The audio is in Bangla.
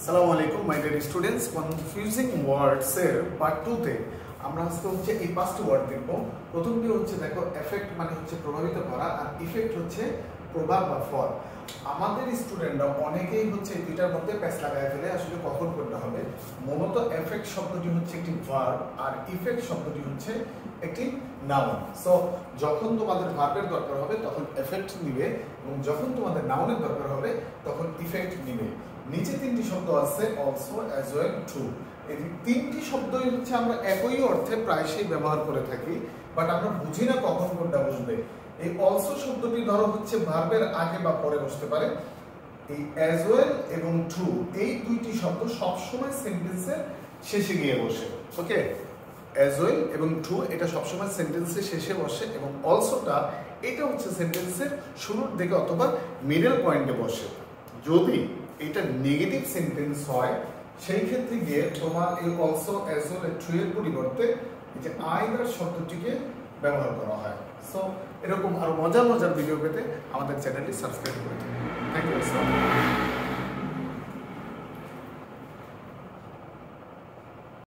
আসসালামু আলাইকুম মাই ডিয়ার স্টুডেন্টস। কনফিউজিং ওয়ার্ডস এর পার্ট 2 তে আমরা আজকে হচ্ছে এই পাঁচটি ওয়ার্ড দেখব। প্রথমটি হচ্ছে দেখো এফেক্ট মানে হচ্ছে প্রভাবিত করা, আর ইফেক্ট হচ্ছে প্রভাব বা ফল। আমাদের স্টুডেন্টরা অনেকেই হচ্ছে এই দুইটার মধ্যে প্যাচ লাগায় ফেলে, আসলে কখন করতে হবে। মূলত এফেক্ট শব্দটি হচ্ছে একটি ভার্ব আর ইফেক্ট শব্দটি হচ্ছে একটি নাউন। সো যখন তোমাদের ভার্বের দরকার হবে তখন এফেক্ট নিবে, এবং যখন তোমাদের নাউনের দরকার হবে তখন ইফেক্ট নিবে। নিচে তিনটি শব্দ আছে অলসো, অ্যাজ ওয়েল, টু। এই তিনটি শব্দই হচ্ছে আমরা একই অর্থে প্রায়শই ব্যবহার করে থাকি, বাট আমরা বুঝি না কখন কোনটা বসবে। এই অলসো শব্দটি ধরো হচ্ছে ভার্বের আগে বা পরে বসতে পারে। এই অ্যাজ ওয়েল এবং টু এই দুইটি শব্দ সবসময় সেন্টেন্সের শেষে গিয়ে বসে। ওকে, অ্যাজ ওয়েল এবং টু এটা সবসময় সেন্টেন্সের শেষে বসে, এবং অলসোটা এটা হচ্ছে সেন্টেন্সের শুরুর দিকে অথবা মিডল পয়েন্টে বসে। যদি এটা নেগেটিভ সেন্টেন্স হয় সেই ক্ষেত্রে গিয়ে তোমার এই অলসো, অ্যাজ ওয়েল, টু এর পরিবর্তে এই যে আইদার শব্দটিকে ব্যবহার করা হয়। সো এরকম আরো মজার মজার ভিডিও পেতে আমাদের চ্যানেলটি সাবস্ক্রাইব করে দিন। Thank you.